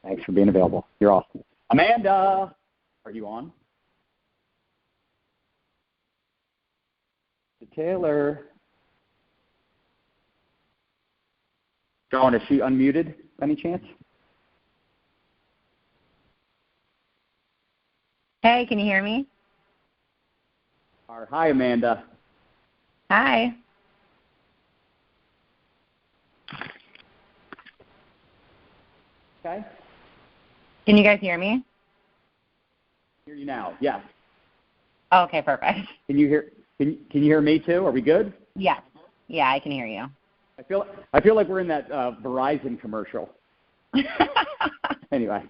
Thanks for being available. You're awesome. Amanda, are you on? Taylor. Dawn, is she unmuted by any chance? Hey, can you hear me? Hi, Amanda. Hi. Okay. Can you guys hear me? Hear you now. Yes. Oh, okay, perfect. Can you hear me too? Are we good? Yes. Yeah, I can hear you. I feel like we're in that Verizon commercial. Anyway.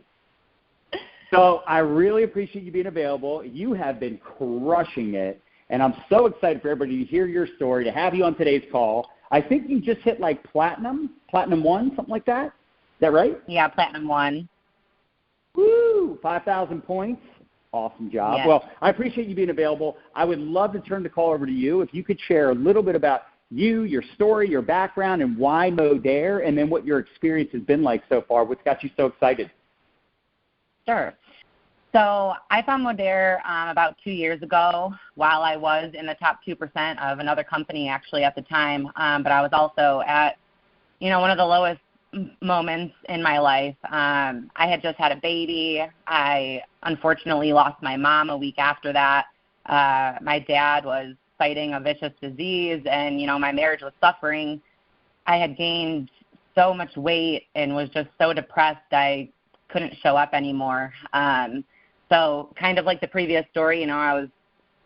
So I really appreciate you being available. You have been crushing it, and I'm so excited for everybody to hear your story, to have you on today's call. I think you just hit like platinum 1, something like that. Is that right? Yeah, platinum 1. Woo! 5,000 points. Awesome job. Yes. Well, I appreciate you being available. I would love to turn the call over to you. If you could share a little bit about you, your story, your background, and why Modere, and then what your experience has been like so far. What's got you so excited? Sure. So I found Modere about 2 years ago while I was in the top 2% of another company actually at the time. But I was also at, one of the lowest moments in my life. I had just had a baby. I unfortunately lost my mom a week after that. My dad was fighting a vicious disease, and, my marriage was suffering. I had gained so much weight and was just so depressed I couldn't show up anymore. So kind of like the previous story, I was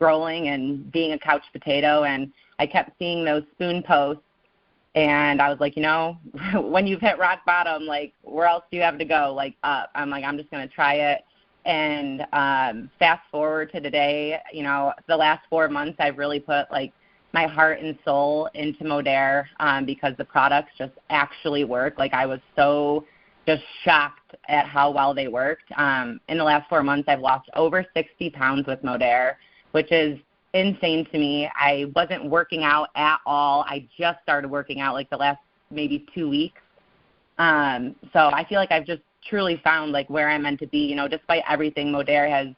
scrolling and being a couch potato, and I kept seeing those spoon posts, and I was like, when you've hit rock bottom, like, where else do you have to go? Like, up. I'm like, I'm just going to try it. And fast forward to today, the last 4 months I've really put, like, my heart and soul into Modere because the products just actually work. Like, I was so just shocked at how well they worked. In the last 4 months, I've lost over 60 pounds with Modere, which is insane to me. I wasn't working out at all. I just started working out like the last maybe 2 weeks. So I feel like I've just truly found like where I'm meant to be. Despite everything, Modere has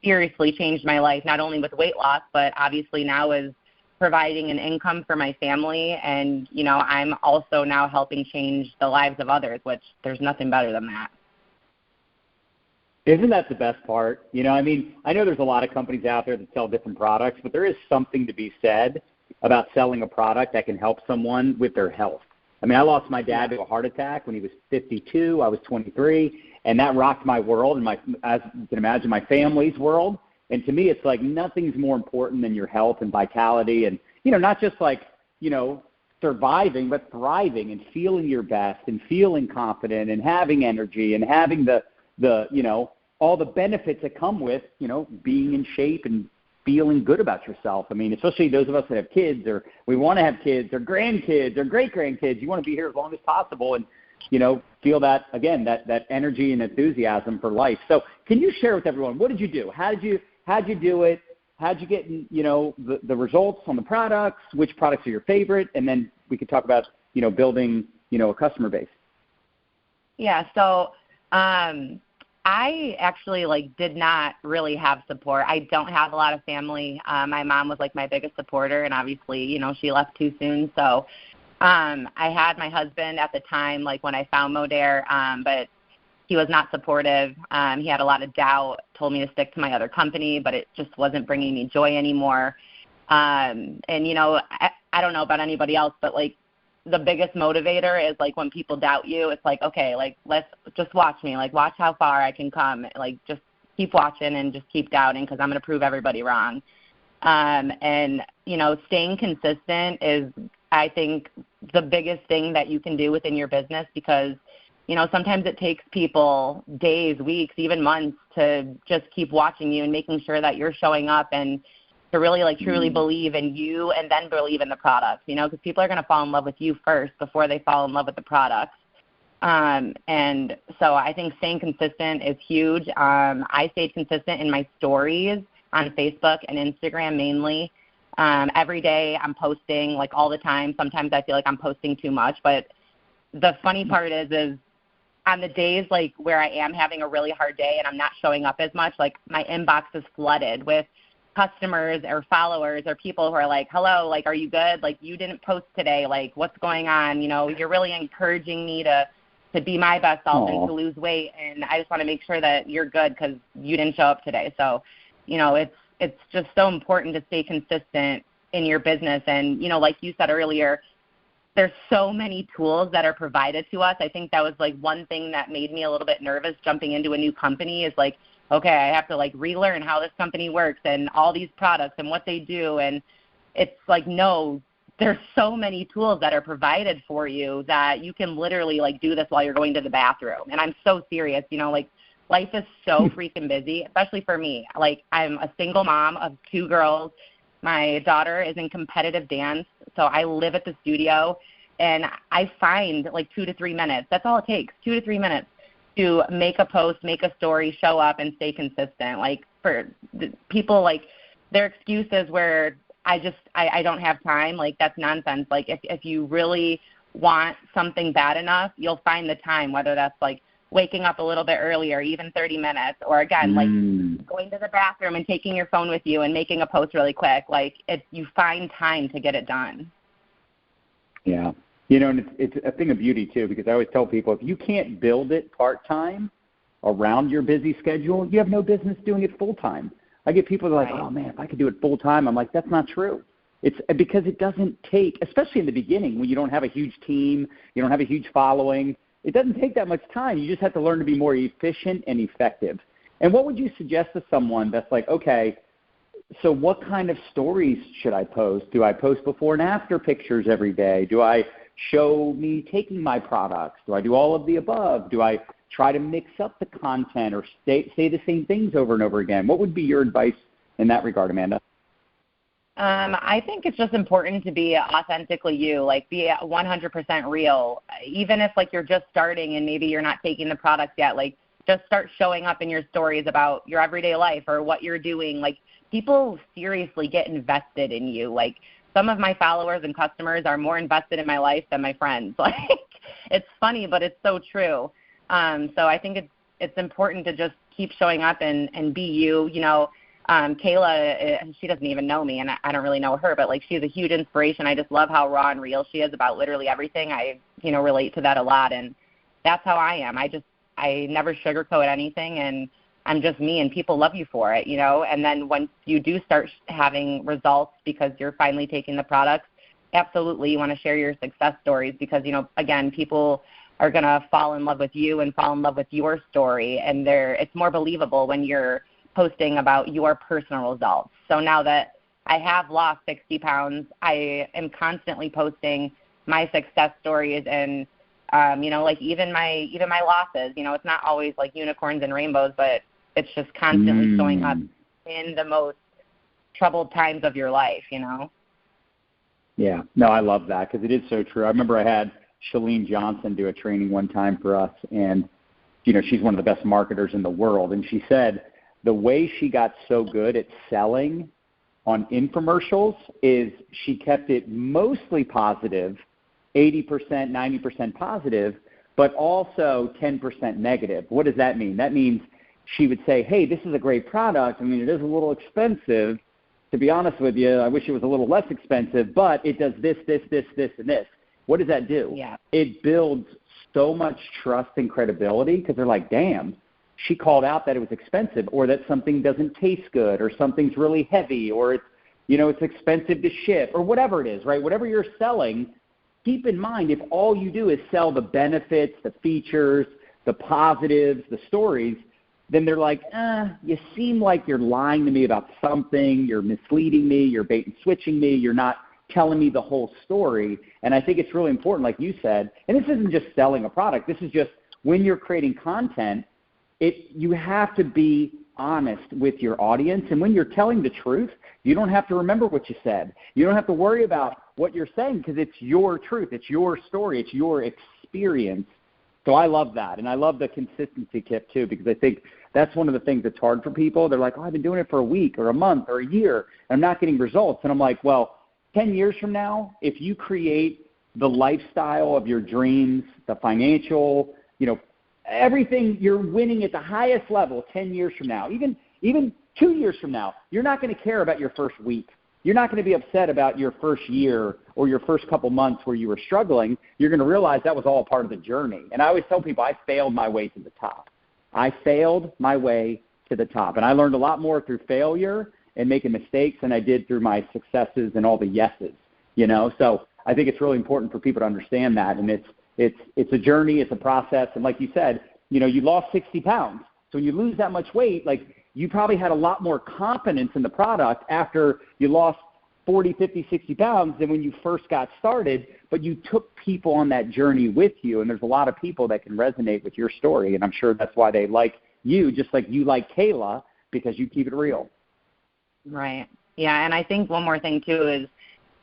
seriously changed my life, not only with weight loss, but obviously now is providing an income for my family. And, I'm also now helping change the lives of others, which there's nothing better than that. Isn't that the best part? I know there's a lot of companies out there that sell different products, but there is something to be said about selling a product that can help someone with their health. I lost my dad to a heart attack when he was 52. I was 23, and that rocked my world and as you can imagine, my family's world. And to me, it's like nothing's more important than your health and vitality and, not just like, surviving, but thriving and feeling your best and feeling confident and having energy and having the all the benefits that come with, being in shape and feeling good about yourself. Especially those of us that have kids or we want to have kids or grandkids or great-grandkids. You want to be here as long as possible and, feel that, again, that energy and enthusiasm for life. So can you share with everyone, what did you do? How'd you do it? How'd you get, the results on the products? Which products are your favorite? And then we could talk about, building, a customer base. Yeah. So, I actually did not really have support. I don't have a lot of family. My mom was my biggest supporter, and obviously, she left too soon. So I had my husband at the time, when I found Modere, but he was not supportive. He had a lot of doubt, told me to stick to my other company, but it just wasn't bringing me joy anymore. And, I don't know about anybody else, but the biggest motivator is when people doubt you, it's okay, let's just watch me, watch how far I can come, just keep watching and just keep doubting because I'm going to prove everybody wrong. And, staying consistent is, I think, the biggest thing that you can do within your business because, sometimes it takes people days, weeks, even months to just keep watching you and making sure that you're showing up and to really truly believe in you and then believe in the products, because people are going to fall in love with you first before they fall in love with the products. And so I think staying consistent is huge. I stayed consistent in my stories on Facebook and Instagram mainly. Every day I'm posting all the time. Sometimes I feel like I'm posting too much, but the funny part is on the days like where I am having a really hard day and I'm not showing up as much, like my inbox is flooded with customers or followers or people who are like, hello, like, are you good? Like, you didn't post today. Like, what's going on? You know, you're really encouraging me to be my best self and to lose weight. And I just want to make sure that you're good because you didn't show up today. So, you know, it's just so important to stay consistent in your business. And, you know, like you said earlier, there's so many tools that are provided to us. I think that was like one thing that made me a little bit nervous jumping into a new company is like, okay, I have to like relearn how this company works and all these products and what they do. And it's like, no, there's so many tools that are provided for you that you can literally like do this while you're going to the bathroom. And I'm so serious, you know, like life is so freaking busy, especially for me. Like I'm a single mom of 2 girls. My daughter is in competitive dance, so I live at the studio, and I find like 2 to 3 minutes. That's all it takes, 2 to 3 minutes to make a post, make a story, show up, and stay consistent. Like for people, like their excuses where I don't have time, like that's nonsense. Like if you really want something bad enough, you'll find the time, whether that's like waking up a little bit earlier, even 30 minutes, or again, like going to the bathroom and taking your phone with you and making a post really quick. Like you find time to get it done. Yeah. You know, and it's a thing of beauty too, because I always tell people, if you can't build it part-time around your busy schedule, you have no business doing it full-time. I get people that are like, oh man, if I could do it full-time, I'm like, that's not true. It's because it doesn't take, especially in the beginning when you don't have a huge team, you don't have a huge following, it doesn't take that much time. You just have to learn to be more efficient and effective. And what would you suggest to someone that's like, okay, so what kind of stories should I post? Do I post before and after pictures every day? Do I show me taking my products? Do I do all of the above? Do I try to mix up the content or say the same things over and over again? What would be your advice in that regard, Amanda? I think it's just important to be authentically you, like be 100% real. Even if like you're just starting and maybe you're not taking the products yet, like just start showing up in your stories about your everyday life or what you're doing. Like people seriously get invested in you. Like some of my followers and customers are more invested in my life than my friends. Like it's funny, but it's so true. So I think it's important to just keep showing up and be you. You know, Kayla, she doesn't even know me, and I don't really know her, but like she's a huge inspiration. I just love how raw and real she is about literally everything. I, you know, relate to that a lot, and that's how I am. I never sugarcoat anything, and I'm just me, and people love you for it, you know. And then once you do start having results because you're finally taking the products, absolutely you want to share your success stories because, you know, again, people are going to fall in love with you and fall in love with your story, and it's more believable when you're posting about your personal results. So now that I have lost 60 pounds, I am constantly posting my success stories and, you know, like even my losses. You know, it's not always like unicorns and rainbows, but it's just constantly showing up in the most troubled times of your life, you know? Yeah. No, I love that because it is so true. I remember I had Shalene Johnson do a training one time for us, and, you know, she's one of the best marketers in the world, and she said the way she got so good at selling on infomercials is she kept it mostly positive, 80%, 90% positive, but also 10% negative. What does that mean? That means she would say, hey, this is a great product. I mean, it is a little expensive. To be honest with you, I wish it was a little less expensive, but it does this, this, this, this, and this. What does that do? Yeah. It builds so much trust and credibility because they're like, damn, she called out that it was expensive or that something doesn't taste good or something's really heavy or it's, you know, it's expensive to ship or whatever it is, right? Whatever you're selling, keep in mind if all you do is sell the benefits, the features, the positives, the stories, then they're like, you seem like you're lying to me about something, you're misleading me, you're bait and switching me, you're not telling me the whole story. And I think it's really important, like you said, and this isn't just selling a product, this is just when you're creating content, you have to be honest with your audience. And when you're telling the truth, you don't have to remember what you said. You don't have to worry about what you're saying because it's your truth. It's your story. It's your experience. So I love that. And I love the consistency tip too, because I think that's one of the things that's hard for people. They're like, oh, I've been doing it for a week or a month or a year, and I'm not getting results. And I'm like, well, 10 years from now, if you create the lifestyle of your dreams, the financial, you know, everything, you're winning at the highest level 10 years from now, even 2 years from now, you're not going to care about your first week. You're not going to be upset about your first year or your first couple months where you were struggling. You're going to realize that was all part of the journey. And I always tell people I failed my way to the top. I failed my way to the top. And I learned a lot more through failure and making mistakes than I did through my successes and all the yeses, you know. So I think it's really important for people to understand that. And it's a journey, it's a process. And like you said, you know, you lost 60 pounds. So when you lose that much weight, like, you probably had a lot more confidence in the product after you lost 40, 50, 60 pounds than when you first got started, but you took people on that journey with you, and there's a lot of people that can resonate with your story, and I'm sure that's why they like you, just like you like Kayla, because you keep it real. Right. Yeah, and I think one more thing, too, is,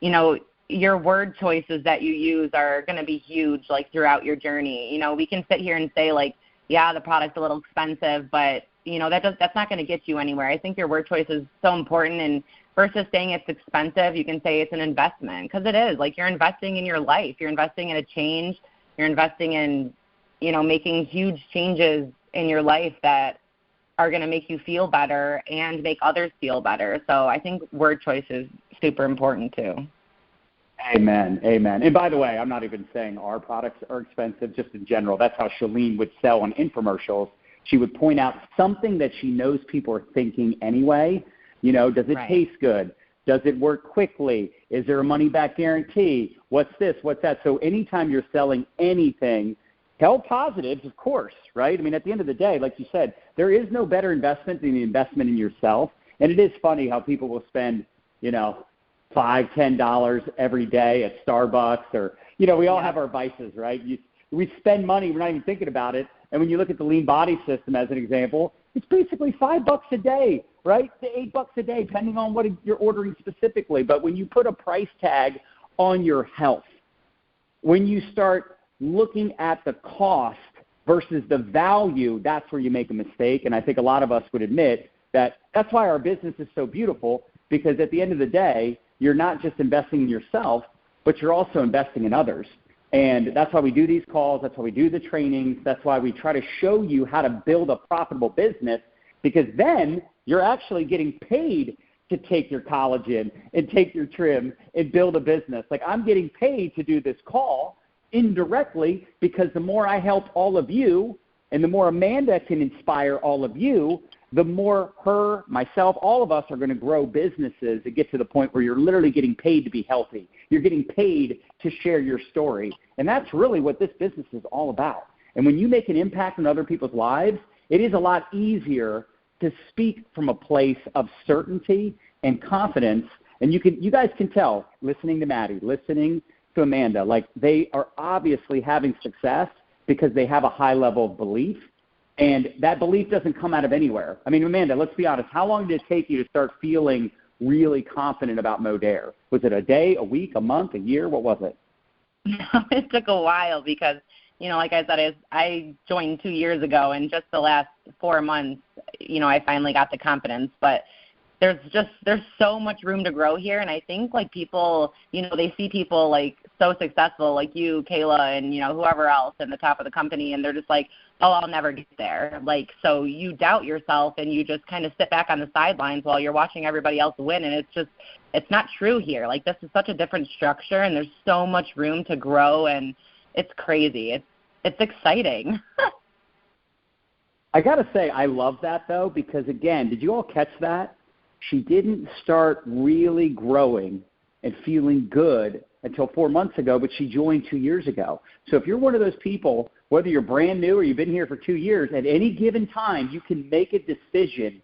you know, your word choices that you use are going to be huge, like, throughout your journey. You know, we can sit here and say, like, yeah, the product's a little expensive, but you know, that's not going to get you anywhere. I think your word choice is so important, and versus saying it's expensive, you can say it's an investment, because it is. Like, you're investing in your life. You're investing in a change. You're investing in, you know, making huge changes in your life that are going to make you feel better and make others feel better. So I think word choice is super important too. Amen. Amen. And by the way, I'm not even saying our products are expensive, just in general. That's how Shalene would sell on infomercials. She would point out something that she knows people are thinking anyway. You know, does it taste good? Does it work quickly? Is there a money-back guarantee? What's this? What's that? So anytime you're selling anything, tell positives, of course, right? I mean, at the end of the day, like you said, there is no better investment than the investment in yourself. And it is funny how people will spend, you know, $5, $10 every day at Starbucks, or, you know, we all have our vices, right? We spend money, we're not even thinking about it. And when you look at the lean body system as an example, it's basically $5 a day, right? To $8 a day, depending on what you're ordering specifically. But when you put a price tag on your health, when you start looking at the cost versus the value, that's where you make a mistake. And I think a lot of us would admit that that's why our business is so beautiful, because at the end of the day, you're not just investing in yourself, but you're also investing in others. And that's why we do these calls. That's why we do the trainings. That's why we try to show you how to build a profitable business, because then you're actually getting paid to take your collagen and take your trim and build a business. Like, I'm getting paid to do this call indirectly, because the more I help all of you and the more Amanda can inspire all of you, the more her, myself, all of us are going to grow businesses and get to the point where you're literally getting paid to be healthy. You're getting paid to share your story. And that's really what this business is all about. And when you make an impact on other people's lives, it is a lot easier to speak from a place of certainty and confidence. And you guys can tell, listening to Maddie, listening to Amanda, like, they are obviously having success because they have a high level of belief. And that belief doesn't come out of anywhere. I mean, Amanda, let's be honest. How long did it take you to start feeling really confident about Modere? Was it a day, a week, a month, a year? What was it? It took a while because, you know, like I said, I joined 2 years ago, and just the last 4 months, you know, I finally got the confidence. But there's so much room to grow here. And I think, like, people, you know, they see people, like, so successful, like you, Kayla, and, you know, whoever else in the top of the company, and they're just like, oh, I'll never get there. Like, so you doubt yourself, and you just kind of sit back on the sidelines while you're watching everybody else win. And it's not true here. Like, this is such a different structure, and there's so much room to grow, and it's crazy. It's exciting. I got to say, I love that, though, because, again, did you all catch that? She didn't start really growing and feeling good until 4 months ago, but she joined 2 years ago. So if you're one of those people, whether you're brand new or you've been here for 2 years, at any given time, you can make a decision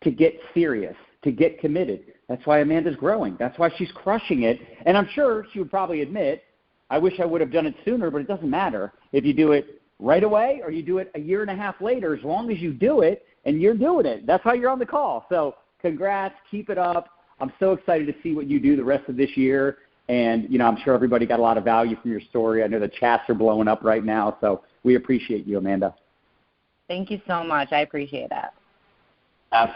to get serious, to get committed. That's why Amanda's growing. That's why she's crushing it. And I'm sure she would probably admit, I wish I would have done it sooner, but it doesn't matter if you do it right away or you do it a year and a half later, as long as you do it and you're doing it. That's how you're on the call. So congrats, keep it up. I'm so excited to see what you do the rest of this year. And, you know, I'm sure everybody got a lot of value from your story. I know the chats are blowing up right now. So we appreciate you, Amanda. Thank you so much. I appreciate that. Absolutely.